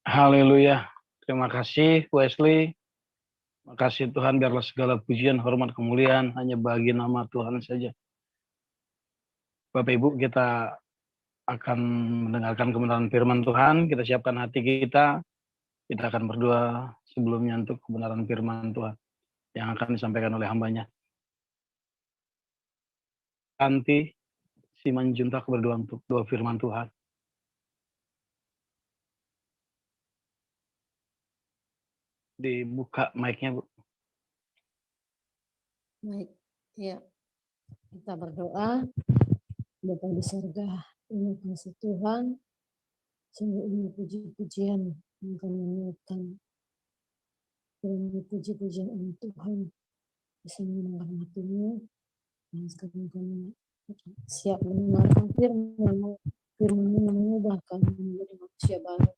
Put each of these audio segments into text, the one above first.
Haleluya. Terima kasih Wesley. Terima kasih Tuhan, biarlah segala pujian, hormat, kemuliaan hanya bagi nama Tuhan saja. Bapak Ibu, kita akan mendengarkan kebenaran firman Tuhan. Kita siapkan hati kita. Kita akan berdoa sebelumnya untuk kebenaran firman Tuhan yang akan disampaikan oleh hambanya. Nanti Simanjuntak berdoa untuk doa firman Tuhan. Dibuka mic-nya, Bu. Baik, ya. Kita berdoa. Bapa di surga, terima kasih Tuhan. Sungguh ini puji-pujian yang kami naikkan. Terima puji-pujian untuk Tuhan. Bisa mendengar hatimu. Dan sekarang kami siap mendengarkan firman-Mu. Firman-Mu yang mengubah kami menjadi manusia baru.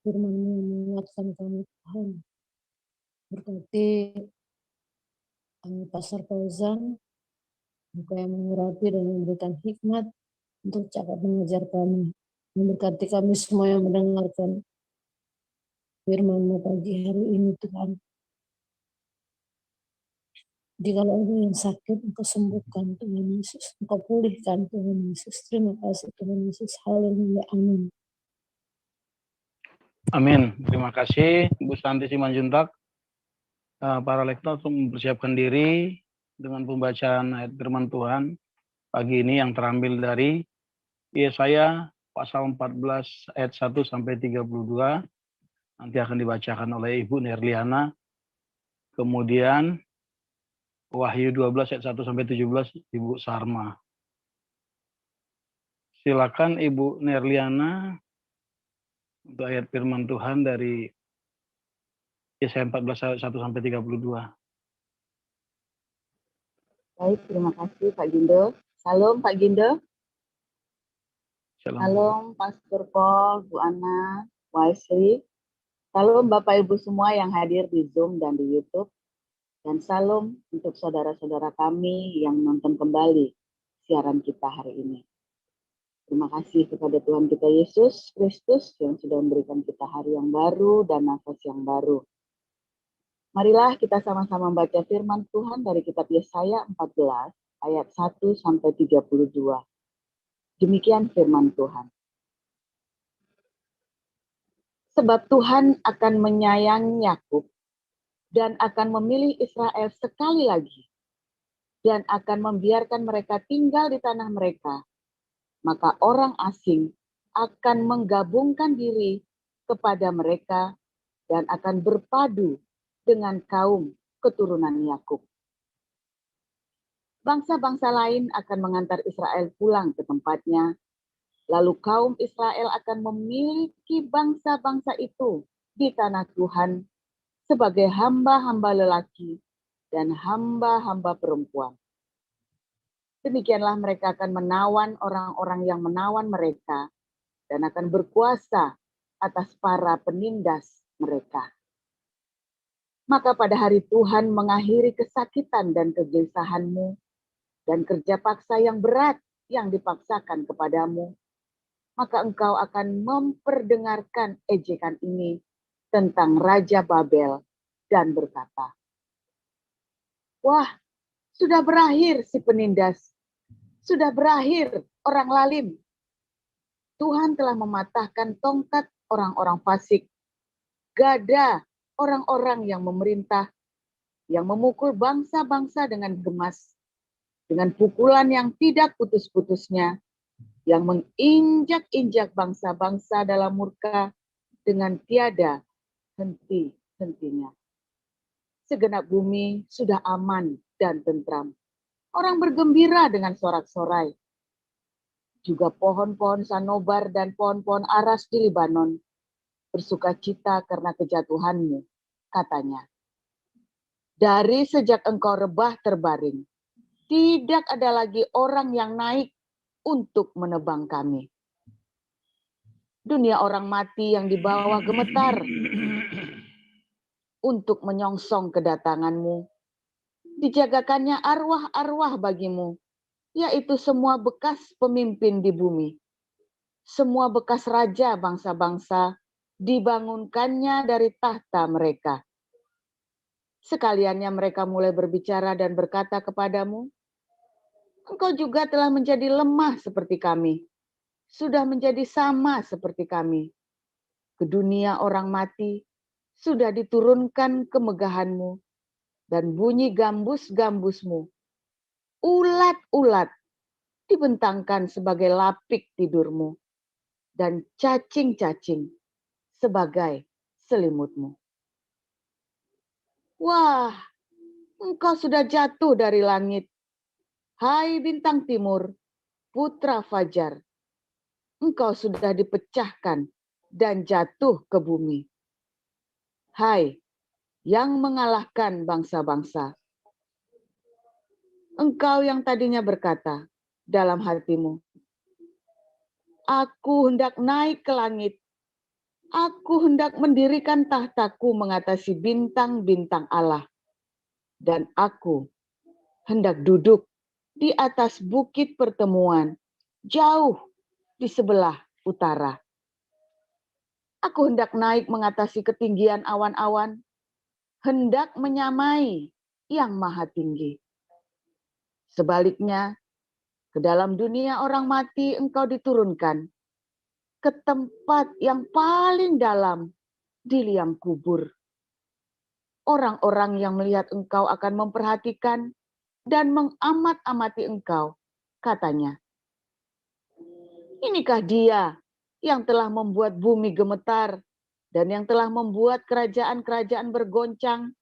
Firman-Mu yang menguatkan kami Tuhan. Berkati kami Pastor Fauzan, supaya mengurapi dan memberikan hikmat untuk cara mengajar kami. Memberkati kami semua yang mendengarkan firman-Mu pagi hari ini Tuhan. Jikalau ada yang sakit, Engkau sembuhkan Tuhan Yesus. Engkau pulihkan Tuhan Yesus. Terima kasih Tuhan Yesus. Haleluya. Amin. Amin. Terima kasih Bu Santi Simanjuntak. Para lektor untuk mempersiapkan diri dengan pembacaan ayat firman Tuhan pagi ini yang terambil dari Yesaya pasal 14 ayat 1 sampai 32. Nanti akan dibacakan oleh Ibu Nerliana. Kemudian Wahyu 12 ayat 1 sampai 17 Ibu Sarma. Silakan Ibu Nerliana untuk ayat firman Tuhan dari Yesaya 14 ayat 1 sampai 32. Baik, terima kasih Pak Gindo. Salam Pak Gindo. Salam Pastor Paul, Bu Ana, Wesley. Salam Bapak Ibu semua yang hadir di Zoom dan di YouTube. Dan salam untuk saudara-saudara kami yang nonton kembali siaran kita hari ini. Terima kasih kepada Tuhan kita Yesus Kristus yang sudah memberikan kita hari yang baru dan nafas yang baru. Marilah kita sama-sama membaca firman Tuhan dari kitab Yesaya 14 ayat 1 sampai 32. Demikian firman Tuhan. Sebab Tuhan akan menyayangi Yakub dan akan memilih Israel sekali lagi dan akan membiarkan mereka tinggal di tanah mereka. Maka orang asing akan menggabungkan diri kepada mereka dan akan berpadu dengan kaum keturunan Yakub. Bangsa-bangsa lain akan mengantar Israel pulang ke tempatnya, lalu kaum Israel akan memiliki bangsa-bangsa itu di tanah Tuhan sebagai hamba-hamba lelaki dan hamba-hamba perempuan. Demikianlah mereka akan menawan orang-orang yang menawan mereka dan akan berkuasa atas para penindas mereka. Maka pada hari Tuhan mengakhiri kesakitan dan kegelisahanmu dan kerja paksa yang berat yang dipaksakan kepadamu, maka engkau akan memperdengarkan ejekan ini tentang Raja Babel dan berkata, wah, sudah berakhir si penindas, sudah berakhir orang lalim. Tuhan telah mematahkan tongkat orang-orang fasik, gada orang-orang yang memerintah, yang memukul bangsa-bangsa dengan gemas, dengan pukulan yang tidak putus-putusnya, yang menginjak-injak bangsa-bangsa dalam murka dengan tiada henti-hentinya. Segenap bumi sudah aman dan tentram. Orang bergembira dengan sorak-sorai. Juga pohon-pohon sanobar dan pohon-pohon aras di Libanon bersuka cita karena kejatuhanmu, katanya. Dari sejak engkau rebah terbaring, tidak ada lagi orang yang naik untuk menebang kami. Dunia orang mati yang dibawa gemetar untuk menyongsong kedatanganmu. Dijagakannya arwah-arwah bagimu, yaitu semua bekas pemimpin di bumi. Semua bekas raja bangsa-bangsa dibangunkannya dari tahta mereka. Sekaliannya mereka mulai berbicara dan berkata kepadamu, engkau juga telah menjadi lemah seperti kami, sudah menjadi sama seperti kami. Ke dunia orang mati sudah diturunkan kemegahanmu, dan bunyi gambus-gambusmu, ulat-ulat dibentangkan sebagai lapik tidurmu, dan cacing-cacing sebagai selimutmu. Wah, engkau sudah jatuh dari langit, hai bintang timur, putra fajar. Engkau sudah dipecahkan dan jatuh ke bumi. Hai, yang mengalahkan bangsa-bangsa. Engkau yang tadinya berkata dalam hatimu, aku hendak naik ke langit, aku hendak mendirikan tahtaku mengatasi bintang-bintang Allah, dan aku hendak duduk di atas bukit pertemuan, jauh di sebelah utara. Aku hendak naik mengatasi ketinggian awan-awan, hendak menyamai yang maha tinggi. Sebaliknya, ke dalam dunia orang mati engkau diturunkan, ke tempat yang paling dalam di liang kubur. Orang-orang yang melihat engkau akan memperhatikan dan mengamat-amati engkau, katanya. Inikah dia yang telah membuat bumi gemetar dan yang telah membuat kerajaan-kerajaan bergoncang,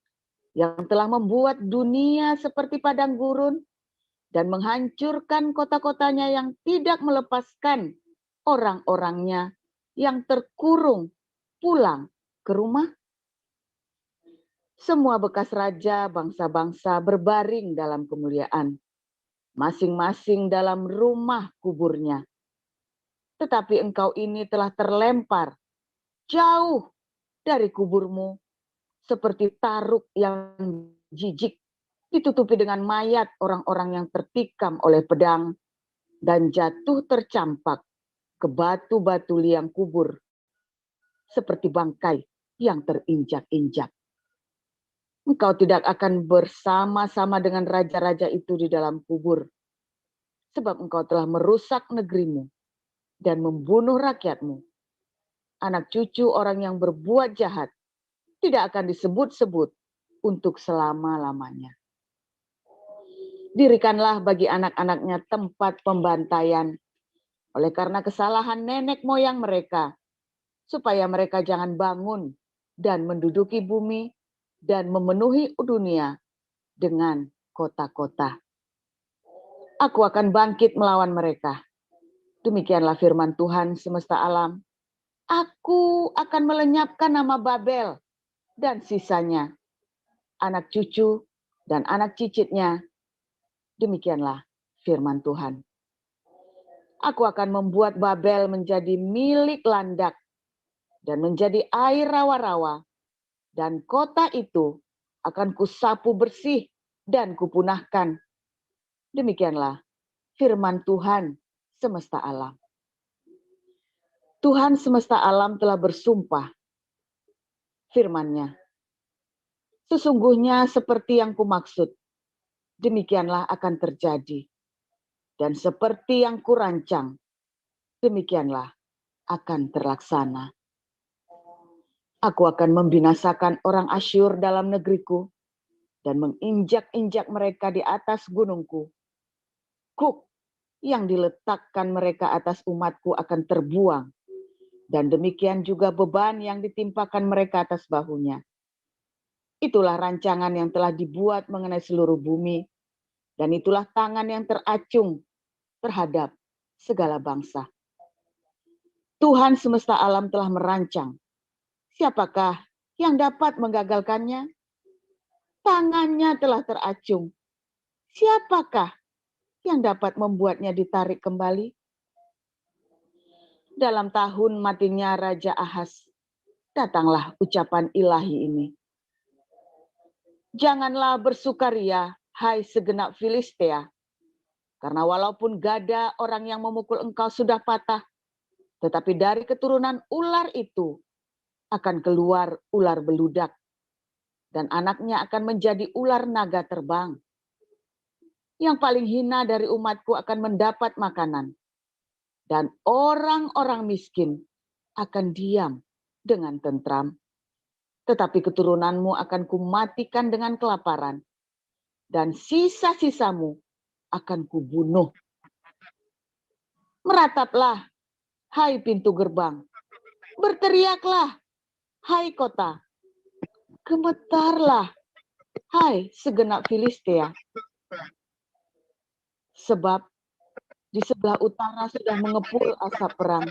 yang telah membuat dunia seperti padang gurun dan menghancurkan kota-kotanya yang tidak melepaskan orang-orangnya yang terkurung pulang ke rumah? Semua bekas raja bangsa-bangsa berbaring dalam kemuliaan, masing-masing dalam rumah kuburnya. Tetapi engkau ini telah terlempar jauh dari kuburmu, seperti taruk yang jijik, ditutupi dengan mayat orang-orang yang tertikam oleh pedang, dan jatuh tercampak ke batu-batu liang kubur, seperti bangkai yang terinjak-injak. Engkau tidak akan bersama-sama dengan raja-raja itu di dalam kubur, sebab engkau telah merusak negerimu dan membunuh rakyatmu. Anak cucu orang yang berbuat jahat tidak akan disebut-sebut untuk selama-lamanya. Dirikanlah bagi anak-anaknya tempat pembantaian oleh karena kesalahan nenek moyang mereka, supaya mereka jangan bangun dan menduduki bumi dan memenuhi dunia dengan kota-kota. Aku akan bangkit melawan mereka. Demikianlah firman Tuhan semesta alam. Aku akan melenyapkan nama Babel dan sisanya, anak cucu dan anak cicitnya. Demikianlah firman Tuhan. Aku akan membuat Babel menjadi milik landak dan menjadi air rawa-rawa, dan kota itu akan kusapu bersih dan kupunahkan. Demikianlah firman Tuhan semesta alam. Tuhan semesta alam telah bersumpah firman-Nya. Sesungguhnya seperti yang kumaksud, demikianlah akan terjadi. Dan seperti yang kurancang, demikianlah akan terlaksana. Aku akan membinasakan orang Asyur dalam negeriku dan menginjak-injak mereka di atas gunungku. Kuk yang diletakkan mereka atas umatku akan terbuang, dan demikian juga beban yang ditimpakan mereka atas bahunya. Itulah rancangan yang telah dibuat mengenai seluruh bumi, dan itulah tangan yang teracung terhadap segala bangsa. Tuhan semesta alam telah merancang. Siapakah yang dapat menggagalkannya? Tangannya telah teracung. Siapakah yang dapat membuatnya ditarik kembali? Dalam tahun matinya Raja Ahaz, datanglah ucapan ilahi ini. Janganlah bersukaria, hai segenap Filistea, karena walaupun gada orang yang memukul engkau sudah patah, tetapi dari keturunan ular itu akan keluar ular beludak, dan anaknya akan menjadi ular naga terbang. Yang paling hina dari umatku akan mendapat makanan, dan orang-orang miskin akan diam dengan tentram. Tetapi keturunanmu akan kumatikan dengan kelaparan, dan sisa-sisamu akan kubunuh. Merataplah, hai pintu gerbang. Berteriaklah, hai kota. Gemetarlah, hai segenap Filistia. Sebab di sebelah utara sudah mengepul asap perang,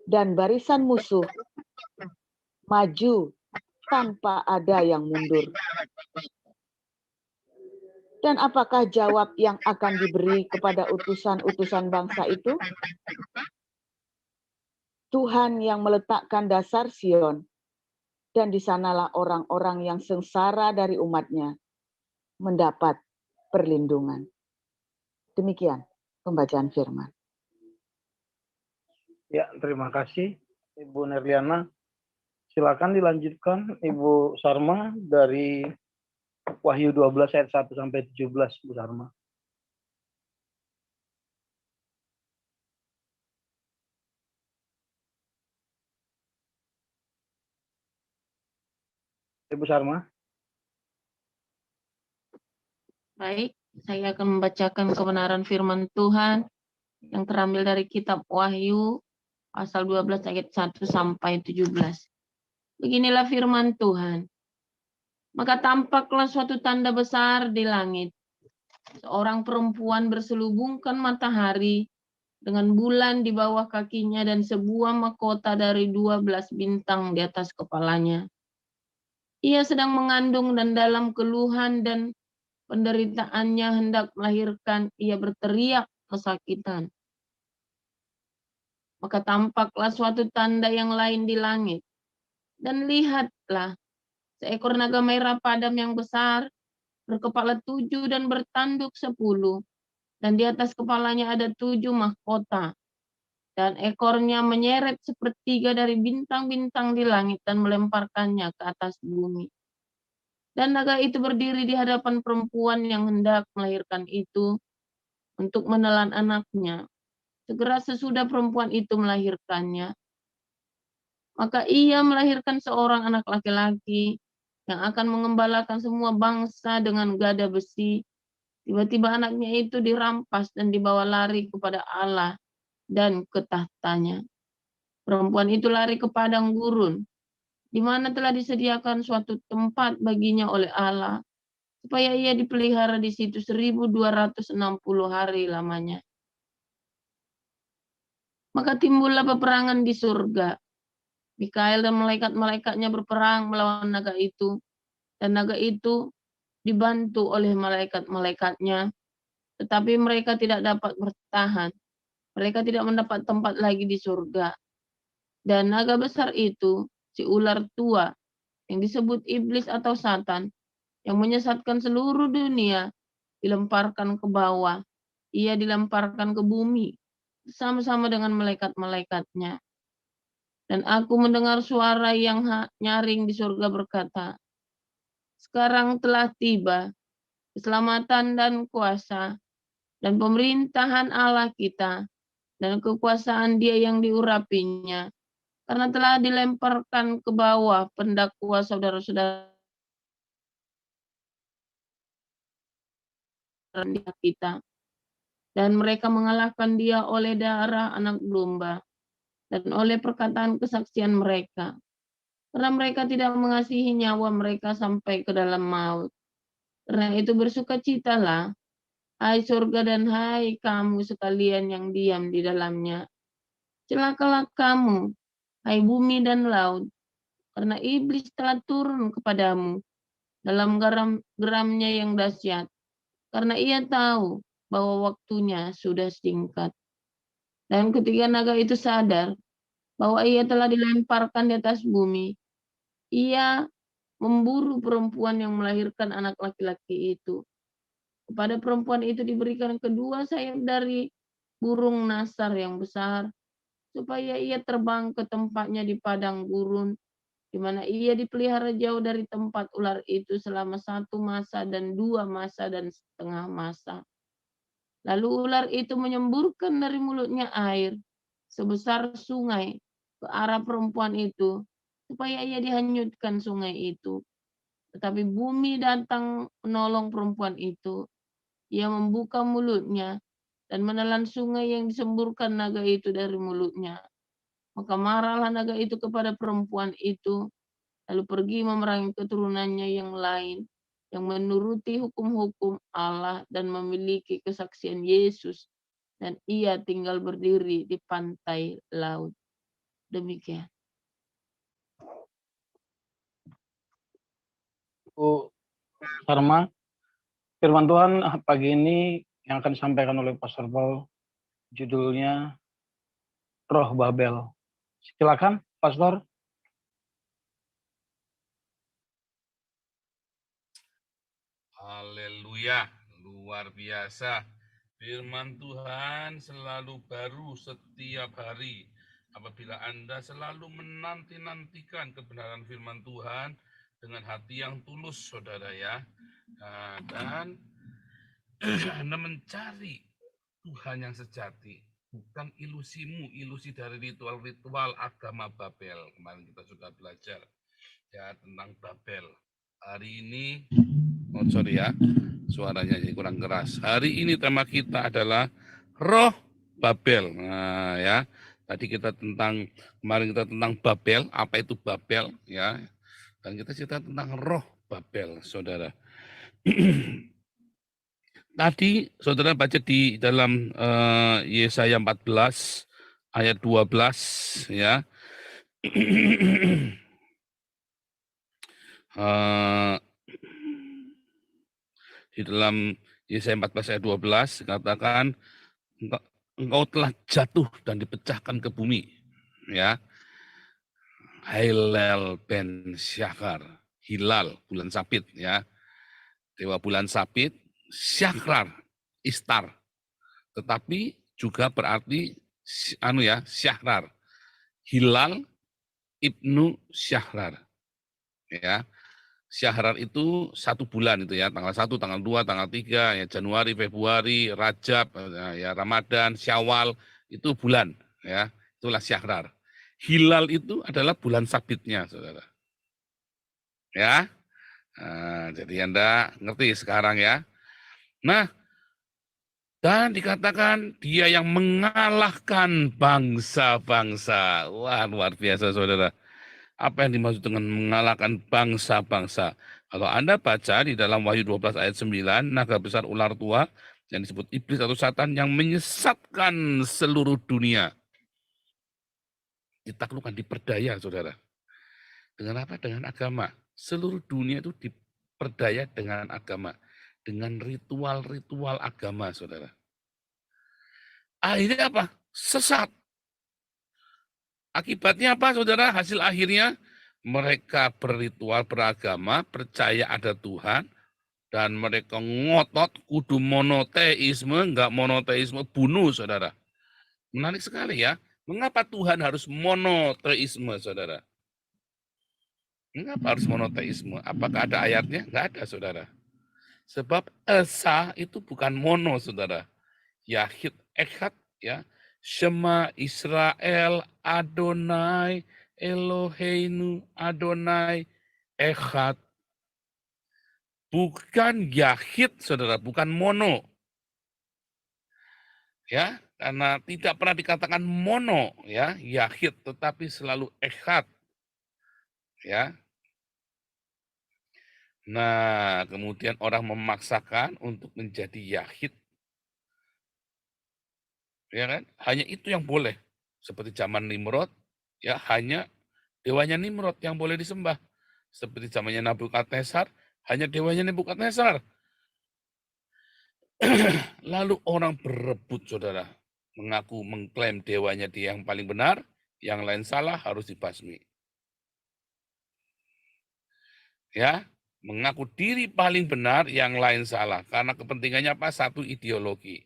dan barisan musuh maju tanpa ada yang mundur. Dan apakah jawab yang akan diberi kepada utusan-utusan bangsa itu? Tuhan yang meletakkan dasar Sion, dan di sanalah orang-orang yang sengsara dari umatnya mendapat perlindungan. Demikian pembacaan firman. Ya, terima kasih Ibu Nerliana. Silakan dilanjutkan Ibu Sarma dari Wahyu 12 ayat 1 sampai 17, Bu Sarma. Ibu Sarma. Baik, saya akan membacakan kebenaran firman Tuhan yang terambil dari kitab Wahyu pasal 12 ayat 1 sampai 17. Beginilah firman Tuhan. Maka tampaklah suatu tanda besar di langit. Seorang perempuan berselubungkan matahari dengan bulan di bawah kakinya dan sebuah mahkota dari 12 bintang di atas kepalanya. Ia sedang mengandung dan dalam keluhan dan penderitaannya hendak melahirkan, ia berteriak kesakitan. Maka tampaklah suatu tanda yang lain di langit. Dan lihatlah, seekor naga merah padam yang besar, berkepala 7 dan bertanduk 10. Dan di atas kepalanya ada 7 mahkota. Dan ekornya menyeret sepertiga dari bintang-bintang di langit dan melemparkannya ke atas bumi. Dan naga itu berdiri di hadapan perempuan yang hendak melahirkan itu untuk menelan anaknya. Segera sesudah perempuan itu melahirkannya, maka ia melahirkan seorang anak laki-laki yang akan mengembalakan semua bangsa dengan gada besi. Tiba-tiba anaknya itu dirampas dan dibawa lari kepada Allah dan ke tahtanya. Perempuan itu lari ke padang gurun, di mana telah disediakan suatu tempat baginya oleh Allah, supaya ia dipelihara di situ 1260 hari lamanya. Maka timbullah peperangan di surga. Mikael dan malaikat-malaikatnya berperang melawan naga itu, dan naga itu dibantu oleh malaikat-malaikatnya, tetapi mereka tidak dapat bertahan. Mereka tidak mendapat tempat lagi di surga. Dan naga besar itu, si ular tua, yang disebut iblis atau Satan, yang menyesatkan seluruh dunia, dilemparkan ke bawah. Ia dilemparkan ke bumi, bersama-sama dengan malaikat-malaikatnya. Dan aku mendengar suara yang nyaring di surga berkata, sekarang telah tiba keselamatan dan kuasa dan pemerintahan Allah kita dan kekuasaan Dia yang diurapinya, karena telah dilemparkan ke bawah pendakwa saudara-saudara kita, dan mereka mengalahkan Dia oleh darah anak domba dan oleh perkataan kesaksian mereka, karena mereka tidak mengasihi nyawa mereka sampai ke dalam maut. Karena itu bersukacitalah, hai surga dan hai kamu sekalian yang diam di dalamnya. Celakalah kamu, hai bumi dan laut, karena iblis telah turun kepadamu dalam geramnya yang dahsyat, karena ia tahu bahwa waktunya sudah singkat. Dan ketika naga itu sadar bahwa ia telah dilemparkan di atas bumi, ia memburu perempuan yang melahirkan anak laki-laki itu. Kepada perempuan itu diberikan kedua sayap dari burung nasar yang besar, supaya ia terbang ke tempatnya di padang gurun, di mana ia dipelihara jauh dari tempat ular itu selama 1 masa dan 2 masa dan setengah masa. Lalu ular itu menyemburkan dari mulutnya air sebesar sungai ke arah perempuan itu, supaya ia dihanyutkan sungai itu. Tetapi bumi datang menolong perempuan itu. Ia membuka mulutnya dan menelan sungai yang disemburkan naga itu dari mulutnya. Maka marahlah naga itu kepada perempuan itu, lalu pergi memerangi keturunannya yang lain, yang menuruti hukum-hukum Allah dan memiliki kesaksian Yesus, dan ia tinggal berdiri di pantai laut. Demikian. Bu Sarma, firman Tuhan pagi ini yang akan disampaikan oleh Pastor Paul, judulnya Roh Babel. Silakan, Pastor. Haleluya, luar biasa. Firman Tuhan selalu baru setiap hari. Apabila Anda selalu menanti-nantikan kebenaran firman Tuhan dengan hati yang tulus, saudara ya. Dan Anda mencari Tuhan yang sejati, bukan ilusimu, ilusi dari ritual-ritual agama Babel. Kemarin kita sudah belajar ya tentang Babel. Hari ini, sorry ya, suaranya jadi kurang keras. Hari ini tema kita adalah Roh Babel. Nah ya, tadi kemarin kita tentang Babel, apa itu Babel ya, dan kita cerita tentang Roh Babel, saudara. Tadi saudara baca di dalam Yesaya 14 ayat 12 ya. Di dalam Yesaya 14 ayat 12 katakan engkau telah jatuh dan dipecahkan ke bumi ya. Hilal ben Syakar, hilal bulan sabit ya. Dewa bulan sabit, Syakrar, Istar. Tetapi juga berarti Syahrar. Hilal Ibnu Syahrar. Ya. Syahrar itu 1 bulan itu ya, tanggal 1, tanggal 2, tanggal 3, ya Januari, Februari, Rajab, ya Ramadan, Syawal, itu bulan ya. Itulah Syahrar. Hilal itu adalah bulan sabitnya, saudara. Ya. Nah, jadi Anda ngerti sekarang ya. Nah, dan dikatakan dia yang mengalahkan bangsa-bangsa. Wah, luar biasa, saudara. Apa yang dimaksud dengan mengalahkan bangsa-bangsa? Kalau Anda baca di dalam Wahyu 12 ayat 9, naga besar ular tua yang disebut iblis atau setan yang menyesatkan seluruh dunia. Ditaklukkan, diperdaya, saudara. Dengan apa? Dengan agama. Seluruh dunia itu diperdaya dengan agama. Dengan ritual-ritual agama, saudara. Akhirnya apa? Sesat. Akibatnya apa, saudara? Hasil akhirnya mereka berritual beragama, percaya ada Tuhan, dan mereka ngotot kudu monoteisme, enggak monoteisme, bunuh, saudara. Menarik sekali ya. Mengapa Tuhan harus monoteisme, saudara? Mengapa harus monoteisme? Apakah ada ayatnya? Enggak ada, saudara. Sebab Esa itu bukan mono, saudara. Yahid, Echad, ya. Shema Israel, Adonai, Eloheinu, Adonai, Echad. Bukan Yahid, saudara, bukan mono. Ya, karena tidak pernah dikatakan mono, ya, Yahid, tetapi selalu Echad. Ya. Nah, kemudian orang memaksakan untuk menjadi Yahid. Ya kan? Hanya itu yang boleh. Seperti zaman Nimrod, ya hanya dewanya Nimrod yang boleh disembah. Seperti zamannya Nabukadnezar, hanya dewanya Nabukadnezar. Lalu orang berebut, saudara, mengaku mengklaim dewanya dia yang paling benar, yang lain salah, harus dibasmi. Ya, mengaku diri paling benar, yang lain salah. Karena kepentingannya apa? Satu ideologi.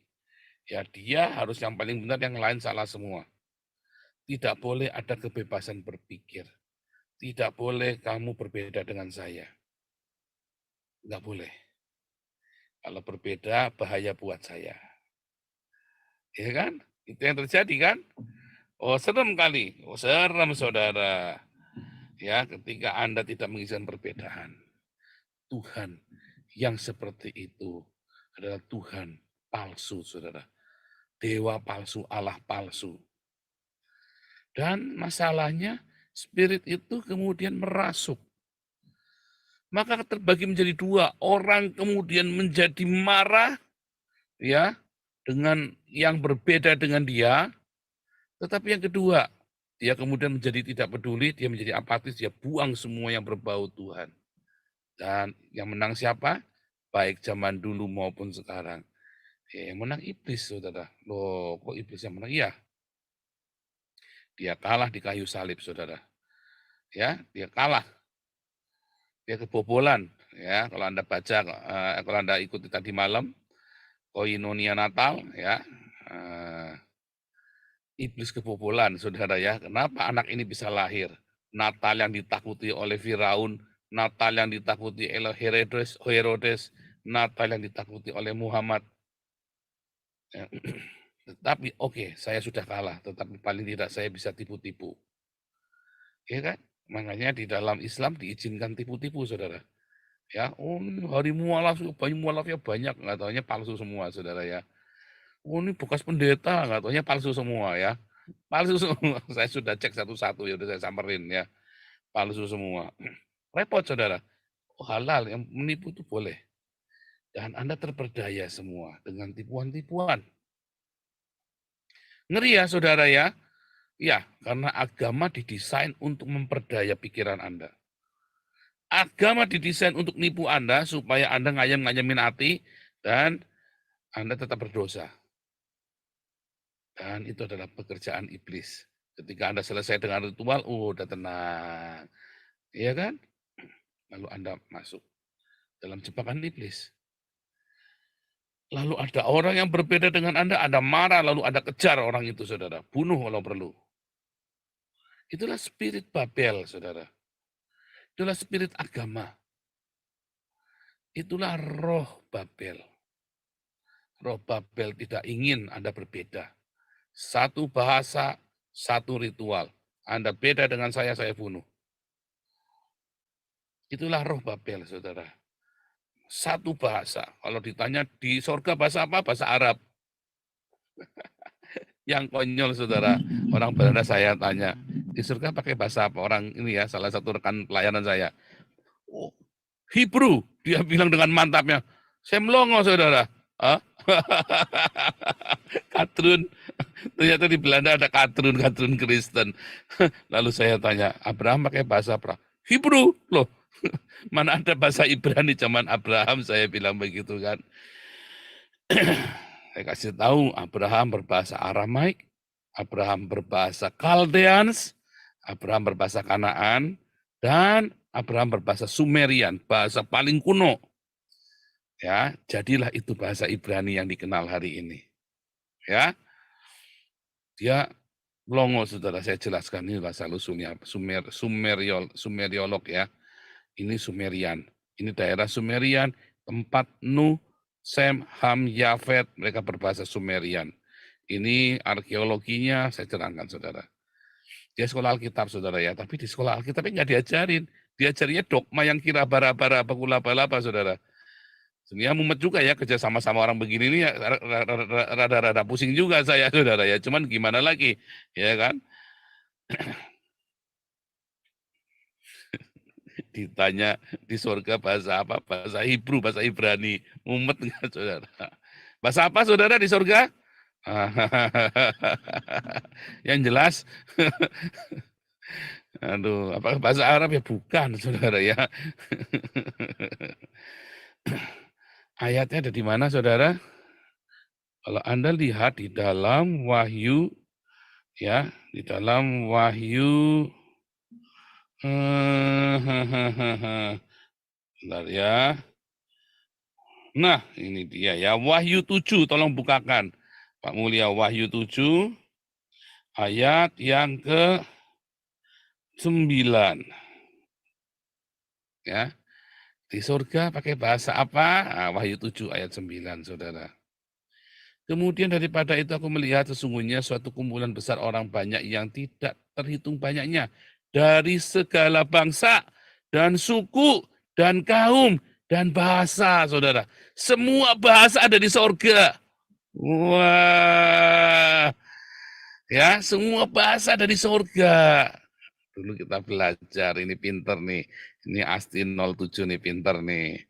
Ya, dia harus yang paling benar, yang lain salah semua. Tidak boleh ada kebebasan berpikir. Tidak boleh kamu berbeda dengan saya. Nggak boleh. Kalau berbeda, bahaya buat saya. Ya kan? Itu yang terjadi kan? Oh, serem kali. Oh, serem, saudara. Ya, ketika Anda tidak mengizinkan perbedaan. Tuhan yang seperti itu adalah Tuhan palsu, saudara. Dewa palsu, Allah palsu. Dan masalahnya, spirit itu kemudian merasuk. Maka terbagi menjadi dua. Orang kemudian menjadi marah, ya, dengan yang berbeda dengan dia. Tetapi yang kedua, dia kemudian menjadi tidak peduli, dia menjadi apatis, dia buang semua yang berbau Tuhan. Dan yang menang siapa? Baik zaman dulu maupun sekarang. Ya, yang menang iblis, saudara. Loh, kok iblis yang menang? Iya. Dia kalah di kayu salib, saudara. Ya, dia kalah. Dia kebobolan. Ya, kalau Anda baca, kalau Anda ikuti tadi malam, Koinonia Natal, ya, iblis kebobolan, saudara ya. Kenapa anak ini bisa lahir? Natal yang ditakuti oleh Firaun, Natal yang ditakuti oleh Herodes, Natal yang ditakuti oleh Muhammad. Ya. Tetapi oke, saya sudah kalah, tetapi paling tidak saya bisa tipu-tipu. Ya kan? Makanya di dalam Islam diizinkan tipu-tipu, saudara. Ya, oh ini hari mualaf, mualafnya banyak, nggak taunya palsu semua, saudara ya. Oh ini bekas pendeta, nggak taunya palsu semua ya. Palsu semua. Saya sudah cek satu-satu, ya udah saya samperin ya. Palsu semua. Repot, saudara. Oh, halal, yang menipu itu boleh. Dan Anda terperdaya semua dengan tipuan-tipuan. Ngeri ya, saudara ya. Ya, karena agama didesain untuk memperdaya pikiran Anda. Agama didesain untuk nipu Anda supaya Anda ngayem-ngayemin hati dan Anda tetap berdosa. Dan itu adalah pekerjaan iblis. Ketika Anda selesai dengan ritual, udah tenang. Iya kan? Lalu Anda masuk dalam jebakan iblis. Lalu ada orang yang berbeda dengan Anda marah, lalu Anda kejar orang itu, saudara. Bunuh kalau perlu. Itulah spirit Babel, saudara. Itulah spirit agama. Itulah roh Babel. Roh Babel tidak ingin Anda berbeda. Satu bahasa, satu ritual. Anda beda dengan saya bunuh. Itulah roh Babel, saudara. Satu bahasa. Kalau ditanya di surga bahasa apa? Bahasa Arab. Yang konyol, saudara. Orang Belanda saya tanya, di surga pakai bahasa apa? Orang ini ya, salah satu rekan pelayanan saya. Oh, Hebrew, dia bilang dengan mantapnya. Saya melongo, saudara. Katrun, ternyata di Belanda ada katrun Kristen. Lalu saya tanya, Abraham pakai bahasa apa? Hebrew, loh. Mana ada bahasa Ibrani zaman Abraham, saya bilang begitu kan. Saya kasih tahu, Abraham berbahasa Aramaik, Abraham berbahasa Chaldeans, Abraham berbahasa Kanaan, dan Abraham berbahasa Sumerian, bahasa paling kuno. Ya, jadilah itu bahasa Ibrani yang dikenal hari ini. Ya, dia longo, saudara. Saya jelaskan ini bahasa lusunya Sumeriolog ya. Ini Sumerian. Ini daerah Sumerian, tempat Nuh, Sem, Ham, Yafet, mereka berbahasa Sumerian. Ini arkeologinya saya terangkan, saudara. Dia sekolah Alkitab, saudara ya. Tapi di sekolah Alkitabnya nggak diajarin. Diajarinnya dogma yang kira bara-bara, bakula-balapa, saudara. Sebenarnya mumet juga ya kerja sama-sama orang begini ini, ya, rada-rada pusing juga saya, saudara ya. Cuman gimana lagi, ya kan? Ditanya di surga bahasa apa? Bahasa Hebrew, bahasa Ibrani. Mumet nggak, saudara? Bahasa apa, saudara, di surga? Yang jelas, aduh, apakah bahasa Arab? Ya bukan, saudara ya. Ayatnya ada di mana, saudara? Kalau Anda lihat di dalam Wahyu, ya, di dalam Wahyu, bentar ya. Nah, ini dia ya, Wahyu 7, tolong bukakan. Pak Mulia, Wahyu 7, ayat yang ke-9. Ya. Di surga pakai bahasa apa? Nah, Wahyu 7 ayat 9, Saudara. Kemudian daripada itu aku melihat sesungguhnya suatu kumpulan besar orang banyak yang tidak terhitung banyaknya dari segala bangsa dan suku dan kaum dan bahasa, Saudara. Semua bahasa ada di surga. Wah. Ya, semua bahasa ada di surga. Dulu kita belajar, ini pinter nih. Ini Asti 07 nih, pinter nih.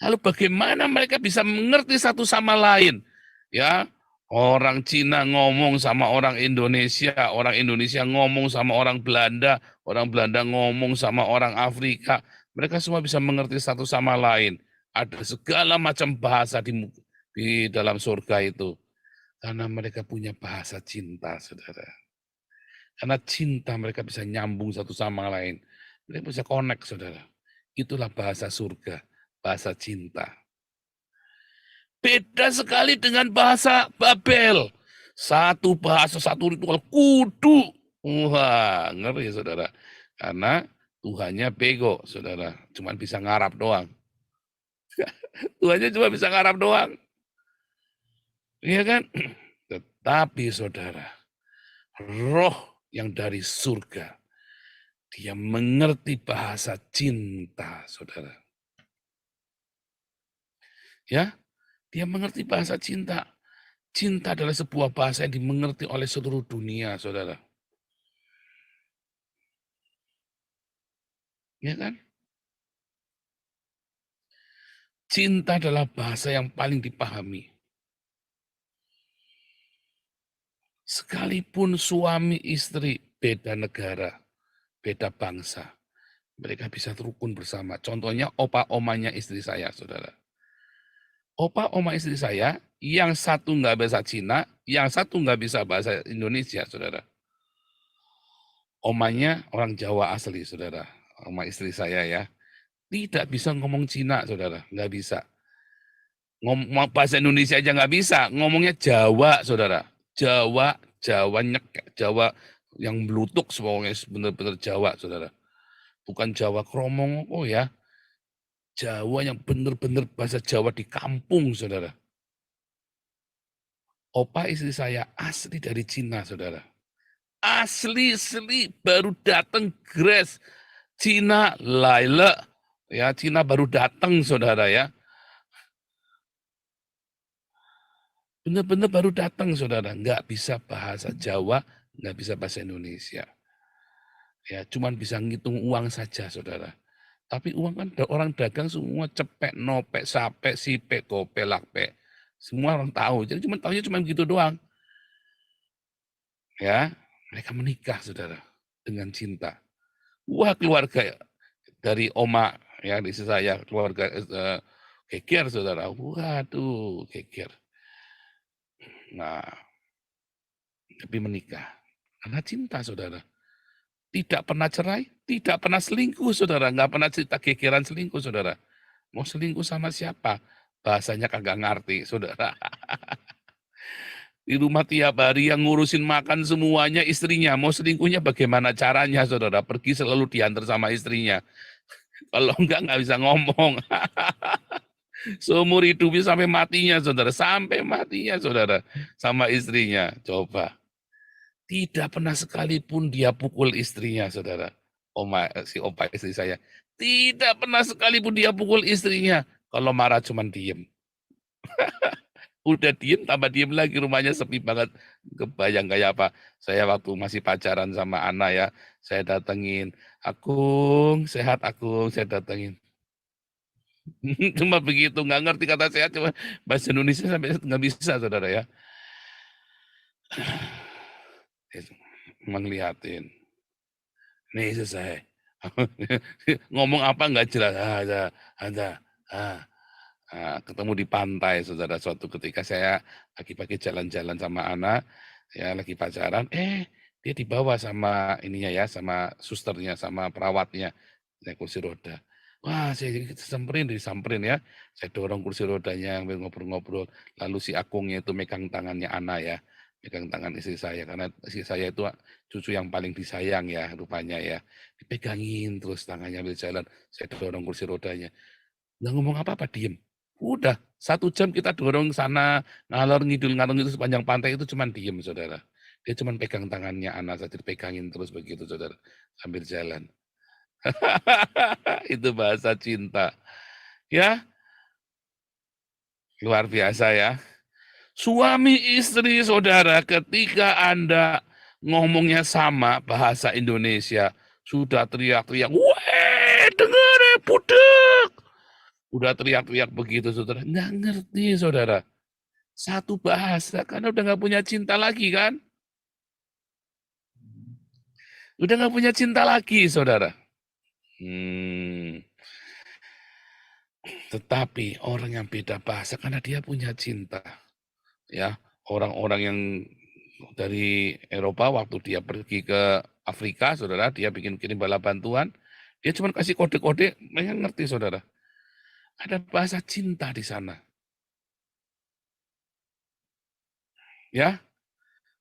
Lalu bagaimana mereka bisa mengerti satu sama lain? Ya, orang Cina ngomong sama orang Indonesia ngomong sama orang Belanda ngomong sama orang Afrika. Mereka semua bisa mengerti satu sama lain. Ada segala macam bahasa di dalam surga itu. Karena mereka punya bahasa cinta, Saudara. Karena cinta mereka bisa nyambung satu sama lain. Mereka bisa connect, Saudara. Itulah bahasa surga, bahasa cinta. Beda sekali dengan bahasa Babel. Satu bahasa, satu ritual, kudu. Wah, ngeri, Saudara. Karena Tuhannya bego, Saudara. Cuman bisa ngarap doang. Tuhannya cuma bisa ngarap doang. Iya kan? Tetapi, Saudara, roh yang dari surga, dia mengerti bahasa cinta, Saudara. Ya, dia mengerti bahasa cinta. Cinta adalah sebuah bahasa yang dimengerti oleh seluruh dunia, Saudara. Ya kan? Cinta adalah bahasa yang paling dipahami. Sekalipun suami istri beda negara, beda bangsa, mereka bisa rukun bersama. Contohnya opa omanya istri saya, Saudara. Opa oma istri saya, yang satu nggak bahasa Cina, yang satu nggak bisa bahasa Indonesia, Saudara. Omanya orang Jawa asli, Saudara. Oma istri saya ya. Tidak bisa ngomong Cina, Saudara. Nggak bisa. Ngomong bahasa Indonesia aja nggak bisa. Ngomongnya Jawa, Saudara. Jawa Jawa yang blutuk semuanya benar-benar Jawa, Saudara. Bukan Jawa kromong, oh ya. Jawa yang benar-benar bahasa Jawa di kampung, Saudara. Opa istri saya asli dari Cina, Saudara. Asli baru datang Grace Cina Laila ya, Cina baru datang, Saudara ya. Benar-benar baru datang, Saudara, nggak bisa bahasa Jawa, nggak bisa bahasa Indonesia. Ya, cuman bisa ngitung uang saja, Saudara. Tapi uang kan orang dagang semua cepek, nopek, sapek, sipek, gope, lakpek. Semua orang tahu. Jadi cuma tahunya cuma begitu doang. Ya, mereka menikah, Saudara, dengan cinta. Wah, keluarga dari oma ya di saya, keluarga geger, Saudara. Waduh, geger. Nah, tapi menikah karena cinta, Saudara. Tidak pernah cerai, tidak pernah selingkuh, Saudara. Nggak pernah cerita gegeran selingkuh, Saudara. Mau selingkuh sama siapa? Bahasanya kagak ngerti, Saudara. Di rumah tiap hari yang ngurusin makan semuanya istrinya. Mau selingkuhnya bagaimana caranya, Saudara? Pergi selalu diantar sama istrinya. Kalau nggak bisa ngomong. Seumur hidupnya sampai matinya, Saudara. Sampai matinya, Saudara. Sama istrinya. Coba. Tidak pernah sekalipun dia pukul istrinya, Saudara. Si opa istri saya. Tidak pernah sekalipun dia pukul istrinya. Kalau marah cuman diem. Udah diem, tambah diem lagi, rumahnya sepi banget. Kebayang kayak apa. Saya waktu masih pacaran sama Ana ya, saya datengin. Akung, sehat Akung, saya datengin. Cuma begitu, nggak ngerti kata sehat, cuma bahasa Indonesia sampai nggak bisa, Saudara ya. Ngeliatin. Nih selesai. Ngomong apa nggak jelas. Ada. Ketemu di pantai, Saudara. Suatu ketika saya pagi-pagi jalan-jalan sama anak, ya lagi pacaran, dia dibawa sama ininya ya, sama susternya, sama perawatnya, naik kursi roda. Wah, saya disamperin ya. Saya dorong kursi rodanya, ngobrol-ngobrol. Lalu si Akungnya itu megang tangannya Ana ya. pegang tangan istri saya, karena istri saya itu cucu yang paling disayang ya rupanya ya. Dipegangin terus tangannya ambil jalan, saya dorong kursi rodanya. Nggak ngomong apa-apa, diem. Udah 1 jam kita dorong sana, ngalor ngidul itu sepanjang pantai itu cuman diem, saudara. Dia cuman pegang tangannya anak saja, dipegangin terus begitu, saudara, sambil jalan. Itu bahasa cinta. Ya, luar biasa ya. Suami istri saudara, ketika Anda ngomongnya sama bahasa Indonesia, sudah teriak-teriak, weh denger budek. Udah teriak-teriak begitu saudara, nggak ngerti saudara. Satu bahasa, karena udah nggak punya cinta lagi kan. Udah nggak punya cinta lagi saudara. Tetapi orang yang beda bahasa karena dia punya cinta. Ya, orang-orang yang dari Eropa waktu dia pergi ke Afrika, saudara, dia kirim bala bantuan, dia cuma kasih kode-kode, mereka ngerti, saudara. Ada bahasa cinta di sana. Ya,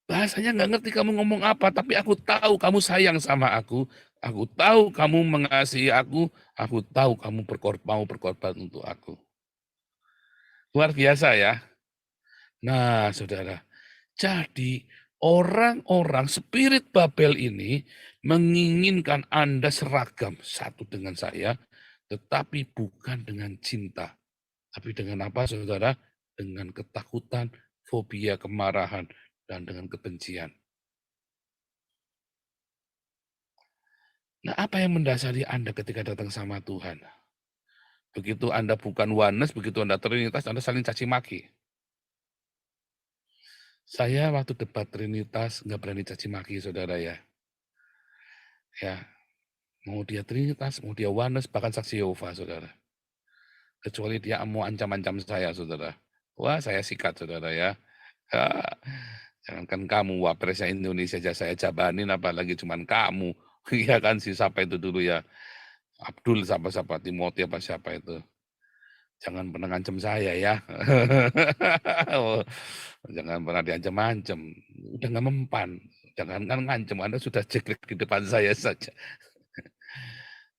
bahasanya nggak ngerti kamu ngomong apa, tapi aku tahu kamu sayang sama aku tahu kamu mengasihi aku tahu kamu mau berkorban untuk aku. Luar biasa ya. Nah, saudara, jadi orang-orang spirit Babel ini menginginkan Anda seragam satu dengan saya, tetapi bukan dengan cinta. Tapi dengan apa, saudara? Dengan ketakutan, fobia, kemarahan, dan dengan kebencian. Nah, apa yang mendasari Anda ketika datang sama Tuhan? Begitu Anda bukan oneness, begitu Anda trinitas, Anda saling caci maki. Saya waktu debat trinitas nggak berani caci maki, saudara ya. Ya, mau dia trinitas, mau dia oneness, bahkan saksi Yehova, saudara. Kecuali dia mau ancam-ancam saya, saudara. Wah, saya sikat, saudara ya. Jangankan kamu, wapresnya Indonesia aja saya jabanin, apalagi cuman kamu. Iya kan, si siapa itu dulu ya. Abdul siapa-siapa, Timothy apa siapa itu. Jangan pernah ngancem saya ya. Jangan pernah diancam-ancam. Udah nggak mempan. Jangan kan ngancem, Anda sudah jeglek di depan saya saja.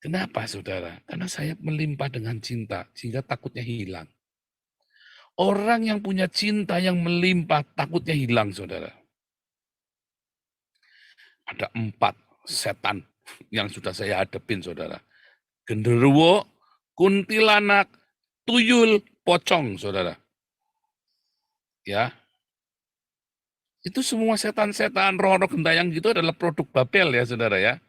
Kenapa saudara? Karena saya melimpah dengan cinta, sehingga takutnya hilang. Orang yang punya cinta yang melimpah, takutnya hilang saudara. Ada 4 setan yang sudah saya hadapin saudara. Genderuwo, kuntilanak, tuyul, pocong saudara. Ya, itu semua setan-setan, roh-roh gentayang gitu adalah produk Babel ya saudara ya.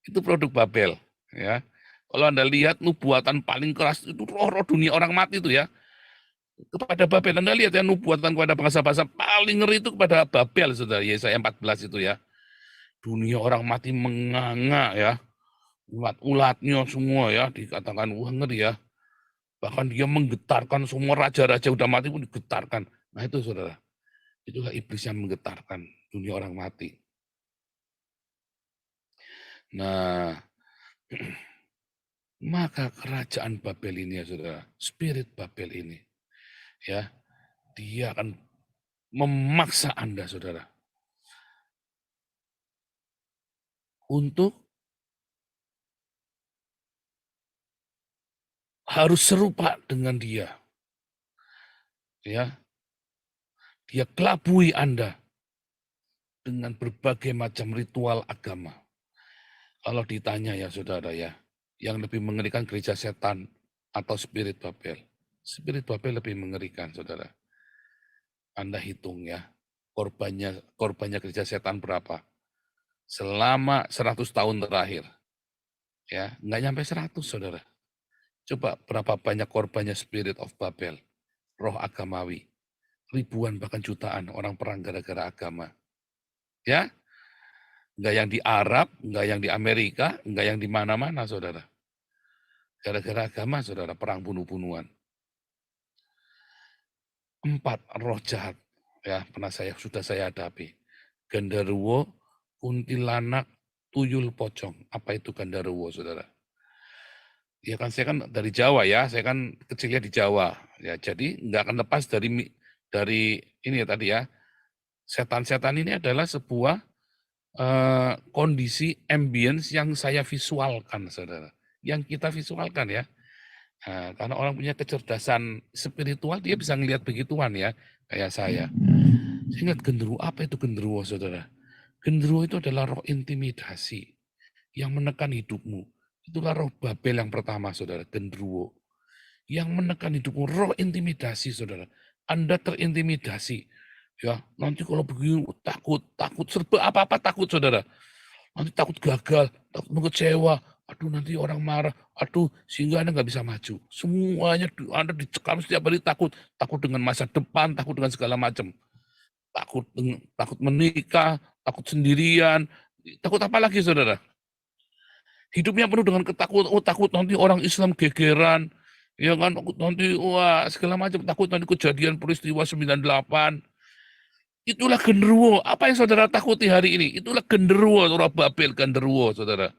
Itu produk Babel ya. Kalau Anda lihat nubuatan paling keras itu roh-roh dunia orang mati itu ya. Kepada Babel, Anda lihat ya nubuatan kepada bangsa-bangsa paling ngeri itu kepada Babel saudara. Yesaya 14 itu ya. Dunia orang mati menganga ya. Ulat-ulatnya semua ya dikatakan wah ngeri ya. Bahkan dia menggetarkan semua raja-raja udah mati pun digetarkan. Nah itu saudara. Itulah iblis yang menggetarkan dunia orang mati. Nah, maka kerajaan Babel ini ya saudara, spirit Babel ini, ya, dia akan memaksa Anda saudara untuk harus serupa dengan dia, ya, dia kelabui Anda dengan berbagai macam ritual agama. Kalau ditanya ya saudara ya, yang lebih mengerikan gereja setan atau spirit Babel. Spirit Babel lebih mengerikan saudara. Anda hitung ya, korbannya gereja setan berapa? Selama 100 tahun terakhir. Ya, nggak nyampe 100 saudara. Coba berapa banyak korbannya spirit of Babel, roh agamawi. Ribuan bahkan jutaan orang perang gara-gara agama. Ya, nggak yang di Arab, nggak yang di Amerika, nggak yang di mana-mana, saudara. Gara-gara agama, saudara, perang bunuh-bunuhan. 4 roh jahat, ya sudah saya hadapi. Genderuwo, kuntilanak, tuyul, pocong. Apa itu genderuwo, saudara? Ya kan saya kan dari Jawa ya, saya kan kecilnya di Jawa. Ya, jadi nggak akan lepas dari ini ya tadi ya, Setan-setan ini adalah sebuah kondisi ambience yang saya visualkan, saudara. Yang kita visualkan ya. Nah, karena orang punya kecerdasan spiritual, dia bisa ngelihat begituan ya, kayak saya. Saya ingat genderuwo, apa itu genderuwo, saudara? Genderuwo itu adalah roh intimidasi yang menekan hidupmu. Itulah roh Babel yang pertama, saudara, genderuwo. Yang menekan hidupmu, roh intimidasi, saudara. Anda terintimidasi. Ya, nanti kalau begini takut serba apa-apa takut, saudara. Nanti takut gagal, takut mengecewa, aduh nanti orang marah, aduh sehingga Anda nggak bisa maju. Semuanya Anda dicekam setiap hari takut dengan masa depan, takut dengan segala macam. Takut menikah, takut sendirian, takut apa lagi, saudara? Hidupnya penuh dengan ketakutan, takut nanti orang Islam gegeran, ya kan, takut nanti wah segala macam, takut nanti kejadian peristiwa 98. Itulah genderuwo. Apa yang saudara takuti hari ini? Itulah genderuwo, roh Babel, genderuwo, saudara.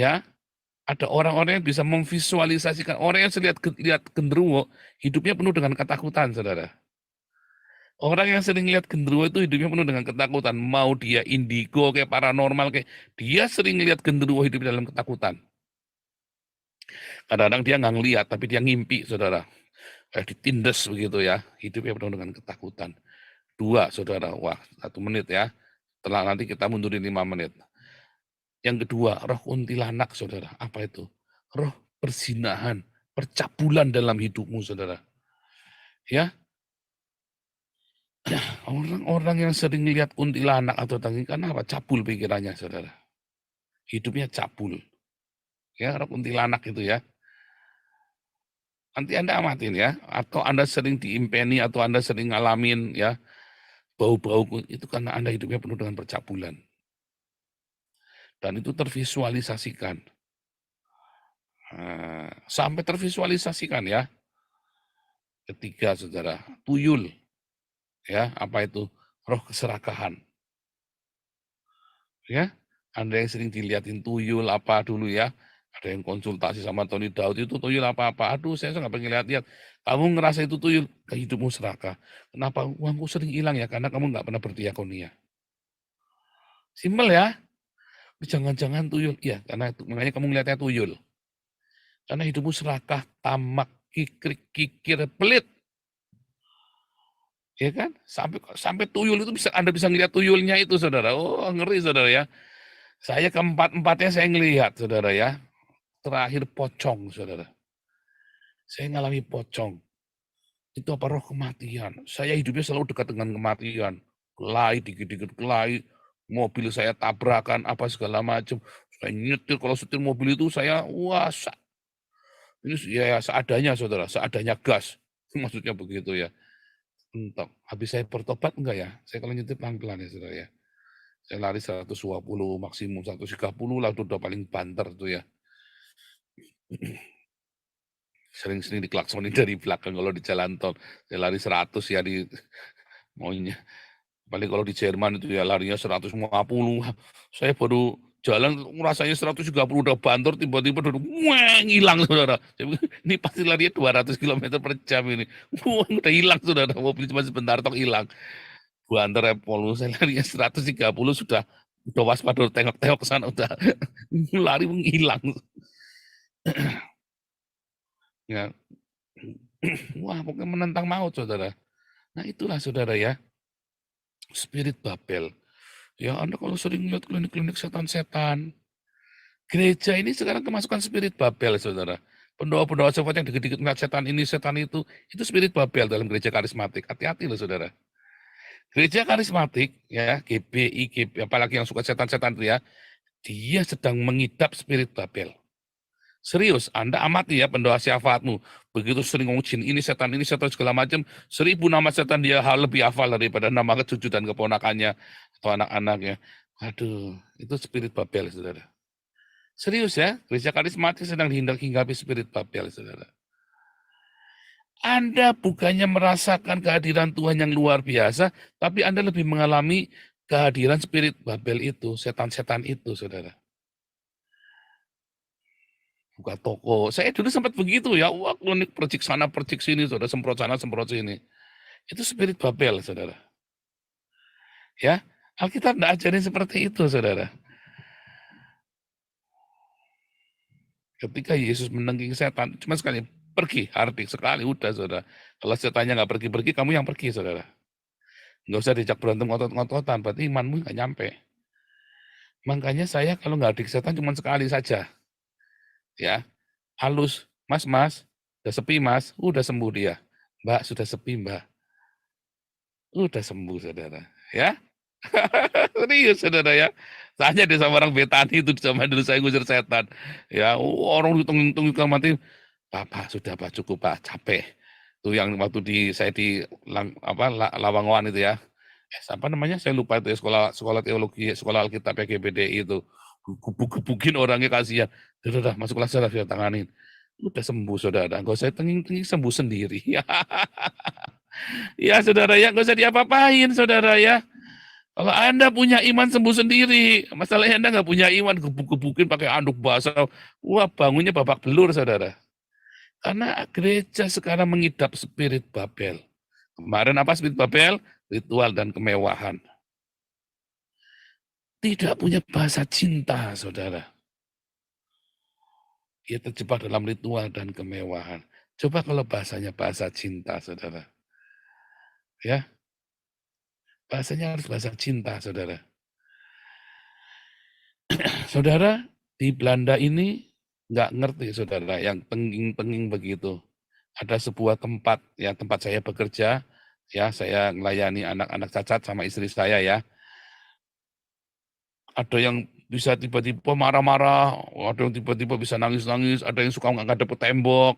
Ya, ada orang-orang yang bisa memvisualisasikan, orang yang lihat genderuwo, hidupnya penuh dengan ketakutan, saudara. Orang yang sering lihat genderuwo itu hidupnya penuh dengan ketakutan. Mau dia indigo, kayak paranormal, kayak dia sering lihat genderuwo hidup dalam ketakutan. Kadang-kadang dia nggak ngeliat, tapi dia ngimpi, saudara. Kayak ditindes begitu ya, hidupnya penuh dengan ketakutan. 2, saudara. Wah, 1 menit ya. Setelah nanti kita mundurin 5 menit. Yang kedua, roh kuntilanak, saudara. Apa itu? Roh perzinahan, percabulan dalam hidupmu, saudara. Ya, orang-orang yang sering lihat kuntilanak atau tangi, karena apa? Cabul pikirannya, saudara. Hidupnya cabul. Ya, roh kuntilanak itu ya. Nanti Anda amatin ya, atau Anda sering diimpeni, atau Anda sering ngalamin ya, bau-bau itu karena Anda hidupnya penuh dengan percabulan. Dan itu tervisualisasikan. Sampai tervisualisasikan ya. Ketiga, saudara, tuyul. Ya, apa itu? Roh keserakahan. Ya, Anda yang sering dilihatin tuyul apa dulu ya. Ada yang konsultasi sama Tony Daud, itu tuyul apa-apa. Aduh, saya nggak pengen lihat-lihat. Kamu ngerasa itu tuyul, hidupmu serakah. Kenapa? Uangku sering hilang ya, karena kamu nggak pernah berdiakonia. Simpel ya. Jangan-jangan tuyul. Iya, karena itu, makanya kamu ngeliatnya tuyul. Karena hidupmu serakah, tamak, kikir, pelit. Ya kan? Sampai tuyul itu Anda bisa ngeliat tuyulnya itu, saudara. Oh, ngeri, saudara ya. Saya keempat-empatnya saya ngelihat, saudara ya. Terakhir pocong, saudara. Saya ngalami pocong. Itu apa? Roh kematian. Saya hidupnya selalu dekat dengan kematian. Kelai, dikit-dikit kelai. Mobil saya tabrakan, apa segala macam. Saya nyetir, kalau setir mobil itu saya, wah, ini ya seadanya, saudara. Seadanya gas. Maksudnya begitu ya. Entok. Habis saya bertobat enggak ya? Saya kalau nyetir pelan-pelan ya, saudara ya. Saya lari 120, maksimum 130 lah, itu udah paling banter tuh ya. Sering-sering diklaksonin dari belakang kalau di jalan tol. Saya lari 100 ya di maunya. Paling kalau di Jerman itu ya larinya 150. Saya baru jalan rasanya 130 udah banter, tiba-tiba hilang, saudara. Ini pasti larinya 200 km per jam ini. Udah hilang, saudara. Mobil cuma sebentar tok hilang. Banter Polu, saya larinya 130 sudah waspada, tengok-tengok ke sana udah lari menghilang. Ya. Wah, pokoknya menentang maut, saudara. Nah, itulah, saudara ya. Spirit Babel. Ya, Anda kalau sering lihat klinik-klinik setan-setan, gereja ini sekarang kemasukan spirit Babel, saudara. Pendoa-pendoa setan yang dikit-dikit ngeliat setan ini, setan itu spirit Babel dalam gereja karismatik. Hati-hati loh, saudara. Gereja karismatik, ya, GBI, apalagi yang suka setan-setan itu ya, dia sedang mengidap spirit Babel. Serius, Anda amati ya pendoa syafaatmu. Begitu sering ngomong jin ini setan segala macam, 1000 nama setan dia lebih hafal daripada nama cucu dan keponakannya atau anak-anaknya. Aduh, itu spirit Babel, saudara. Serius ya, gereja karismatik sedang dihinggapi spirit Babel, saudara. Anda bukannya merasakan kehadiran Tuhan yang luar biasa, tapi Anda lebih mengalami kehadiran spirit Babel itu, setan-setan itu, saudara. Buka toko. Saya dulu sempat begitu ya, wah klinik percik sana, percik sini, saudara, semprot sana, semprot sini. Itu spirit Babel, saudara. Ya, Alkitab tidak ajarin seperti itu, saudara. Ketika Yesus menengging setan, cuma sekali, pergi, hardik sekali, udah saudara. Kalau setannya nggak pergi-pergi, kamu yang pergi, saudara. Nggak usah dijak berantem ngotot-ngototan, berarti imanmu nggak nyampe. Makanya saya kalau nggak hardik setan cuma sekali saja. Ya, halus, mas, udah sepi mas, udah sembuh dia. Mbak, sudah sepi mbak, udah sembuh saudara. Ya, serius saudara ya. Tanya deh sama orang Betani itu zaman dulu saya ngusir setan. Ya, orang hitung-hitung mati. Pak, sudah Pak, cukup Pak, capek. Itu yang waktu saya di Lawangan itu ya. Apa namanya? Saya lupa itu ya, sekolah teologi, sekolah Alkitab ya, GBDI itu. Gebuk-gebukin orangnya kasihan. Udah, masuk kelas saudara, saya tanganin. Udah sembuh saudara, nggak usah tenging-tenging, sembuh sendiri. Ya saudara ya, nggak usah diapa-apain saudara ya. Kalau Anda punya iman sembuh sendiri, masalahnya Anda nggak punya iman, gebuk-gebukin pakai anduk basah, wah bangunnya babak belur saudara. Karena gereja sekarang mengidap spirit Babel. Kemarin apa spirit Babel? Ritual dan kemewahan. Tidak punya bahasa cinta saudara. Dia terjebak dalam ritual dan kemewahan. Coba kalau bahasanya bahasa cinta saudara. Ya, bahasanya harus bahasa cinta saudara. Saudara, di Belanda ini nggak ngerti saudara, yang tenging-tenging begitu. Ada sebuah tempat, ya tempat saya bekerja, ya saya melayani anak-anak cacat sama istri saya ya. Ada yang bisa tiba-tiba marah-marah, ada yang tiba-tiba bisa nangis-nangis, ada yang suka ngadep ke tembok.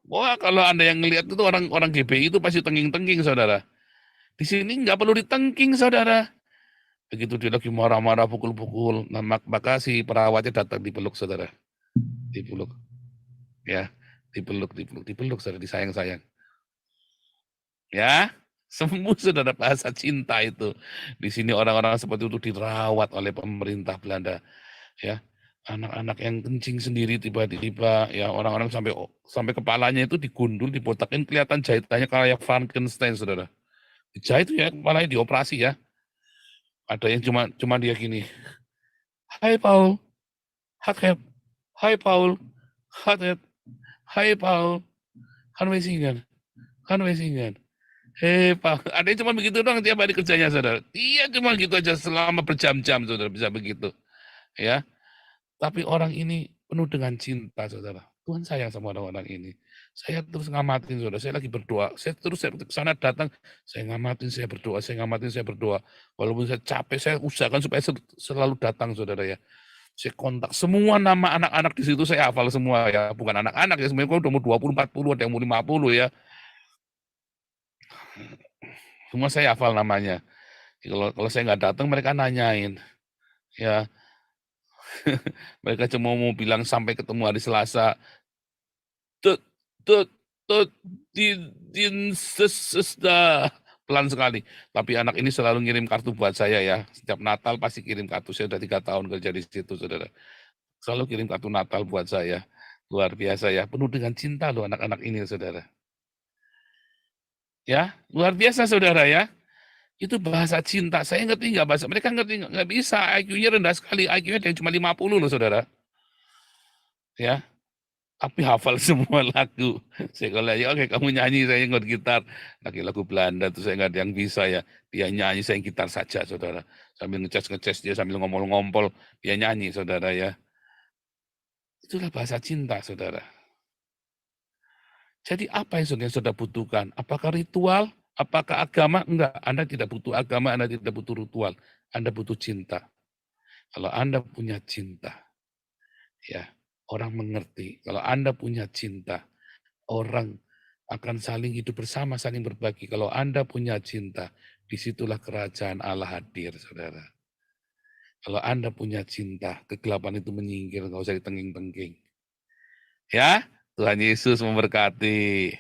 Wah, kalau Anda yang ngelihat itu orang GBI itu pasti tenging-tenging saudara. Di sini nggak perlu ditengking saudara. Begitu dia lagi marah-marah, pukul-pukul, nah, maka si perawatnya datang dipeluk saudara. Dipeluk. Ya, dipeluk saudara, disayang-sayang. Ya, sembuh saudara, bahasa cinta itu. Di sini orang-orang seperti itu dirawat oleh pemerintah Belanda. Ya, anak-anak yang kencing sendiri tiba-tiba, ya orang-orang sampai kepalanya itu digundul, dibotakin, kelihatan jahitannya kayak Frankenstein saudara. Dijahit ya, kepalanya dioperasi ya. Ada yang cuma dia gini. Hai Paul, Hakep. Hai Paul, Hakep. Hai Paul, kan wesingan. Kan wesingan. Hei Pak, ada yang cuma begitu doang tiap hari kerjanya saudara. Iya cuma gitu aja selama berjam-jam saudara, bisa begitu. Ya, tapi orang ini penuh dengan cinta saudara. Tuhan sayang sama orang-orang ini. Saya terus ngamatin saudara, saya lagi berdoa. Saya ke sana datang, saya ngamatin, saya berdoa, saya ngamatin, saya berdoa. Walaupun saya capek, saya usahakan supaya selalu datang saudara ya. Saya kontak semua nama anak-anak di situ, saya hafal semua ya. Bukan anak-anak ya, sebenarnya udah umur 20, 40, ada yang umur 50 ya. Semua saya hafal namanya. Kalau saya nggak datang, mereka nanyain. Ya, mereka cuma mau bilang sampai ketemu hari Selasa. Tut, tut, tut, din, sesda. Pelan sekali. Tapi anak ini selalu ngirim kartu buat saya ya. Setiap Natal pasti kirim kartu. Saya udah 3 tahun kerja di situ, saudara. Selalu kirim kartu Natal buat saya. Luar biasa ya. Penuh dengan cinta loh anak-anak ini, saudara. Ya, luar biasa, saudara ya. Itu bahasa cinta. Saya ngerti nggak bahasa. Mereka ngerti nggak bisa. IQ-nya rendah sekali. IQ-nya yang cuma 50 loh, saudara. Ya, tapi hafal semua lagu. Saya kalau ya oke kamu nyanyi, saya ngot gitar. Lagu Belanda tuh saya nggak ada yang bisa ya. Dia nyanyi, saya gitar saja saudara. Sambil ngeces dia sambil ngompol-ngompol, dia nyanyi saudara ya. Itulah bahasa cinta saudara. Jadi apa yang saudara butuhkan? Apakah ritual? Apakah agama? Enggak, Anda tidak butuh agama, Anda tidak butuh ritual. Anda butuh cinta. Kalau Anda punya cinta, ya orang mengerti. Kalau Anda punya cinta, orang akan saling hidup bersama, saling berbagi. Kalau Anda punya cinta, disitulah kerajaan Allah hadir, saudara. Kalau Anda punya cinta, kegelapan itu menyingkir, nggak usah ditenging-tenging. Ya, Tuhan Yesus memberkati.